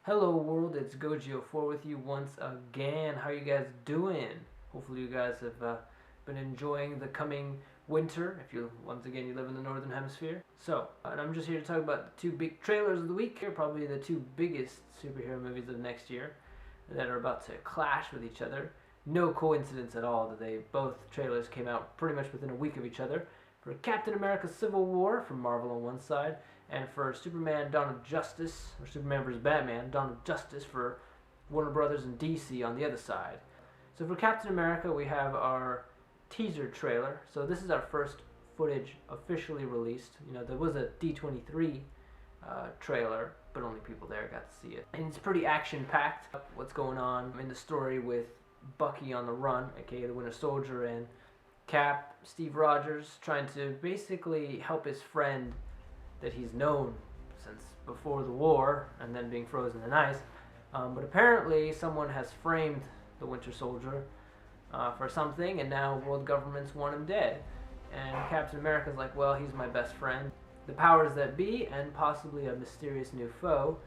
Hello world, it's Gogio4 with you once again. How you guys doing? Hopefully you guys have been enjoying the coming winter, if you once again you live in the northern hemisphere. And I'm just here to talk about the two big trailers of the week. Here, probably the two biggest superhero movies of next year that are about to clash with each other. No coincidence at all that they both trailers came out pretty much within a week of each other. For Captain America Civil War from Marvel on one side, and for Superman Dawn of Justice, or Superman vs. Batman Dawn of Justice for Warner Brothers and DC on the other side. So for Captain America, we have our teaser trailer. So this is our first footage officially released. You know, there was a D23 trailer, but only people there got to see it. And it's pretty action-packed. What's going on in the story with Bucky on the run, aka the Winter Soldier, and Cap, Steve Rogers, trying to basically help his friend that he's known since before the war and then being frozen in ice. But apparently someone has framed the Winter Soldier for something, and now world governments want him dead. And Captain America's like, well, he's my best friend. The powers that be, and possibly a mysterious new foe,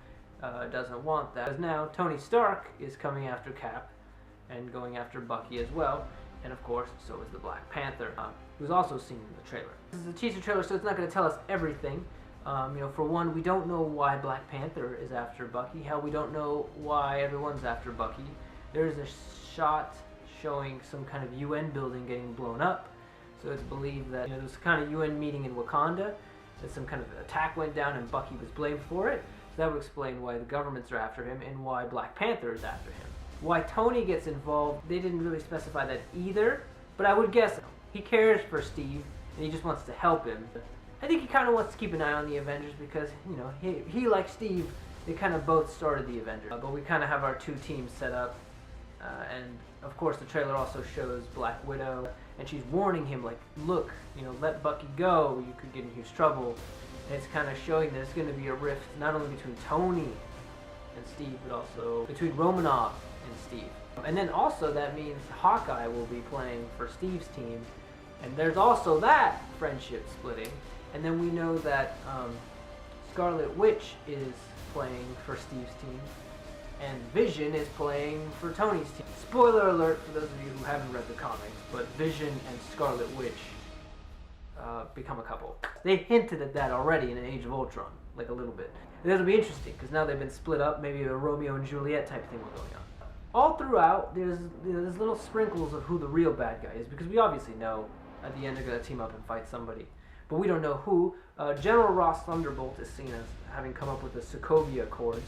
doesn't want that. Because now Tony Stark is coming after Cap and going after Bucky as well. And of course, so is the Black Panther, who's also seen in the trailer. This is a teaser trailer, so it's not going to tell us everything. For one, we don't know why Black Panther is after Bucky. Hell, we don't know why everyone's after Bucky. There's a shot showing some kind of UN building getting blown up. So it's believed that there's a kind of UN meeting in Wakanda, that some kind of attack went down and Bucky was blamed for it. So that would explain why the governments are after him and why Black Panther is after him. Why Tony gets involved, they didn't really specify that either, but I would guess he cares for Steve and he just wants to help him. I think he kind of wants to keep an eye on the Avengers because, he like Steve, they kind of both started the Avengers. But we kind of have our two teams set up, and of course the trailer also shows Black Widow, and she's warning him like, look, let Bucky go, you could get in huge trouble. And it's kind of showing that it's going to be a rift not only between Tony and Steve, but also between Romanoff and Steve. And then also that means Hawkeye will be playing for Steve's team, and there's also that friendship splitting. And then we know that Scarlet Witch is playing for Steve's team, and Vision is playing for Tony's team. Spoiler alert for those of you who haven't read the comics, but Vision and Scarlet Witch become a couple. They hinted at that already in Age of Ultron, like a little bit. And that'll be interesting, because now they've been split up, maybe a Romeo and Juliet type thing will going on. All throughout, there's little sprinkles of who the real bad guy is, because we obviously know at the end they're going to team up and fight somebody. But we don't know who. General Ross Thunderbolt is seen as having come up with the Sokovia Accords.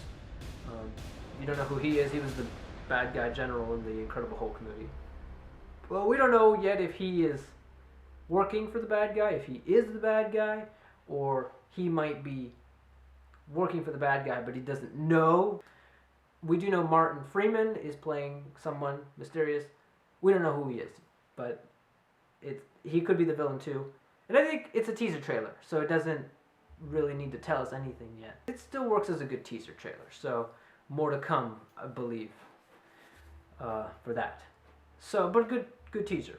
You don't know who he is. He was the bad guy general in the Incredible Hulk movie. Well, we don't know yet if he is working for the bad guy, if he is the bad guy, or he might be working for the bad guy, but he doesn't know. We do know Martin Freeman is playing someone mysterious. We don't know who he is, but he could be the villain too. And I think it's a teaser trailer, so it doesn't really need to tell us anything yet. It still works as a good teaser trailer, so more to come, I believe, for that. But good teaser.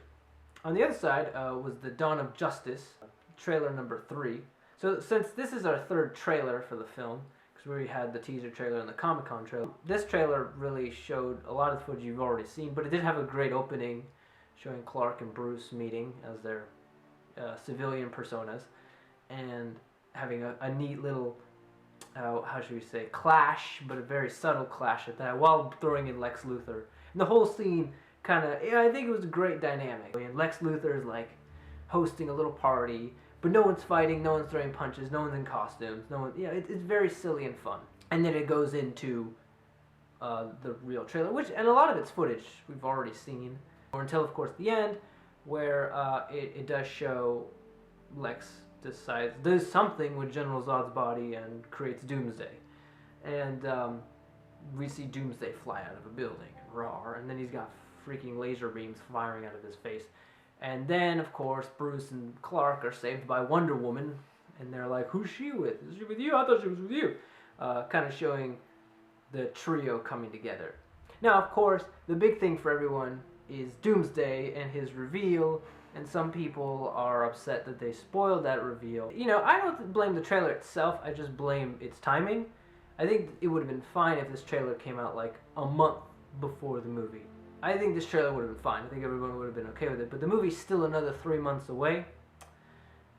On the other side was the Dawn of Justice, trailer number 3. So since this is our third trailer for the film, because we already had the teaser trailer and the Comic-Con trailer, this trailer really showed a lot of the footage you've already seen, but it did have a great opening showing Clark and Bruce meeting as their civilian personas, and having a neat little, how should we say, clash, but a very subtle clash at that, while throwing in Lex Luthor. And the whole scene kind of, I think it was a great dynamic. And Lex Luthor is like hosting a little party, but no one's fighting, no one's throwing punches, no one's in costumes, it's very silly and fun. And then it goes into the real trailer, and a lot of it's footage we've already seen, or until of course the end, where it does show Lex does something with General Zod's body and creates Doomsday. And we see Doomsday fly out of a building, roar, and then he's got freaking laser beams firing out of his face. And then, of course, Bruce and Clark are saved by Wonder Woman, and they're like, who's she with? Is she with you? I thought she was with you. Kind of showing the trio coming together. Now, of course, the big thing for everyone is Doomsday and his reveal, and some people are upset that they spoiled that reveal. I don't blame the trailer itself, I just blame its timing. I think it would have been fine if this trailer came out like a month before the movie. I think this trailer would have been fine. I think everyone would have been okay with it. But the movie's still another 3 months away.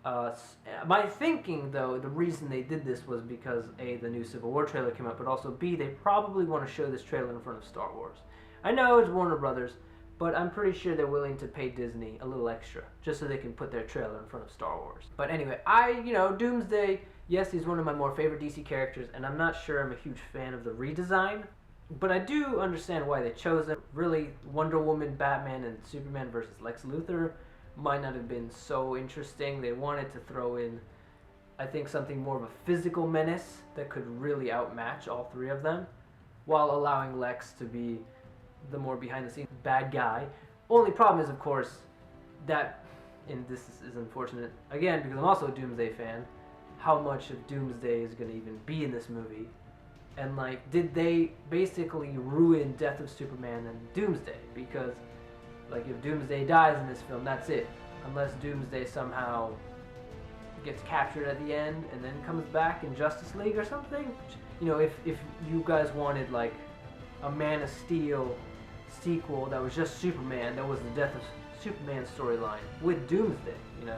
My thinking, though, the reason they did this was because A, the new Civil War trailer came out, but also B, they probably want to show this trailer in front of Star Wars. I know it's Warner Brothers, but I'm pretty sure they're willing to pay Disney a little extra just so they can put their trailer in front of Star Wars. But anyway, Doomsday, yes, he's one of my more favorite DC characters, and I'm not sure I'm a huge fan of the redesign, but I do understand why they chose him. Really, Wonder Woman, Batman, and Superman versus Lex Luthor might not have been so interesting. They wanted to throw in, I think, something more of a physical menace that could really outmatch all three of them, while allowing Lex to be the more behind-the-scenes bad guy. Only problem is, of course, that, and this is unfortunate, again, because I'm also a Doomsday fan, how much of Doomsday is going to even be in this movie. And, like, did they basically ruin Death of Superman and Doomsday? Because, like, if Doomsday dies in this film, that's it. Unless Doomsday somehow gets captured at the end and then comes back in Justice League or something. You know, if you guys wanted, like, a Man of Steel sequel that was just Superman, that was the Death of Superman storyline with Doomsday, you know,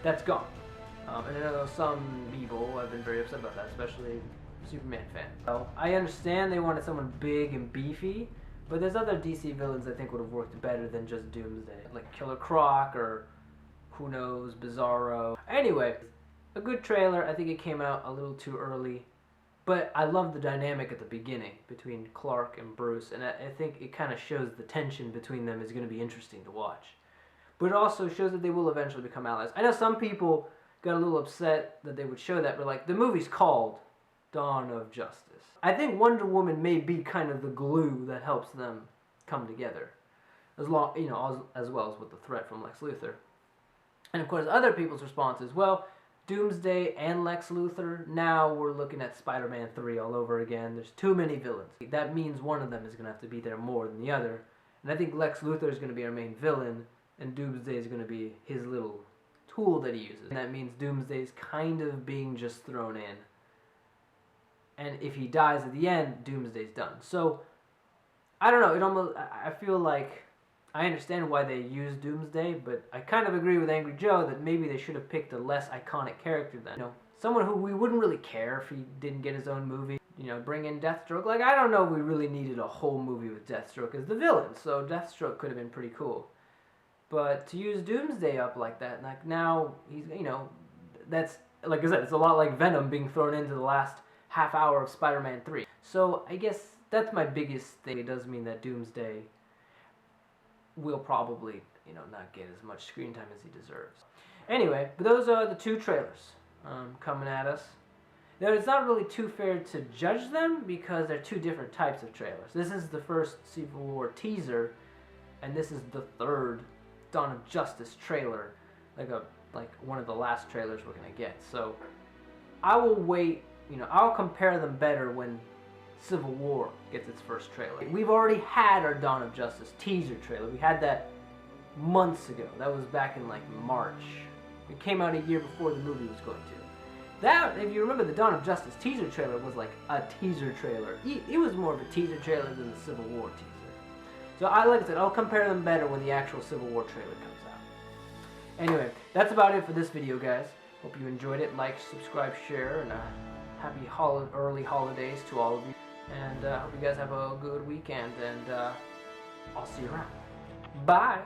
that's gone. And I know some people have been very upset about that, especially Superman fans. So I understand they wanted someone big and beefy, but there's other DC villains I think would have worked better than just Doomsday, like Killer Croc or who knows, Bizarro. Anyway, a good trailer. I think it came out a little too early, but I love the dynamic at the beginning between Clark and Bruce, and I think it kind of shows the tension between them is going to be interesting to watch. But it also shows that they will eventually become allies. I know some people got a little upset that they would show that, but like, the movie's called Dawn of Justice. I think Wonder Woman may be kind of the glue that helps them come together, as well as with the threat from Lex Luthor. And of course, other people's response is, well, Doomsday and Lex Luthor, now we're looking at Spider-Man 3 all over again. There's too many villains. That means one of them is going to have to be there more than the other. And I think Lex Luthor is going to be our main villain, and Doomsday is going to be his little tool that he uses. And that means Doomsday is kind of being just thrown in. And if he dies at the end, Doomsday's done. So, I don't know, I feel like I understand why they use Doomsday, but I kind of agree with Angry Joe that maybe they should have picked a less iconic character than, someone who we wouldn't really care if he didn't get his own movie. Bring in Deathstroke. Like, I don't know if we really needed a whole movie with Deathstroke as the villain, so Deathstroke could have been pretty cool. But to use Doomsday up like that, like now he's, that's, like I said, it's a lot like Venom being thrown into the last half hour of Spider-Man 3. So I guess that's my biggest thing. It does mean that Doomsday will probably, not get as much screen time as he deserves. Anyway, but those are the two trailers coming at us. Now, it's not really too fair to judge them because they're two different types of trailers. This is the first Civil War teaser, and this is the third Dawn of Justice trailer, like one of the last trailers we're gonna get. So I will wait. I'll compare them better when Civil War gets its first trailer. We've already had our Dawn of Justice teaser trailer. We had that months ago. That was back in like March. It came out a year before the movie was going to. That, if you remember, the Dawn of Justice teaser trailer was like a teaser trailer. It was more of a teaser trailer than the Civil War teaser. So like I said, I'll compare them better when the actual Civil War trailer comes out. Anyway, that's about it for this video, guys. Hope you enjoyed it. Like, subscribe, share, and happy early holidays to all of you. And I hope you guys have a good weekend, and I'll see you around. Bye!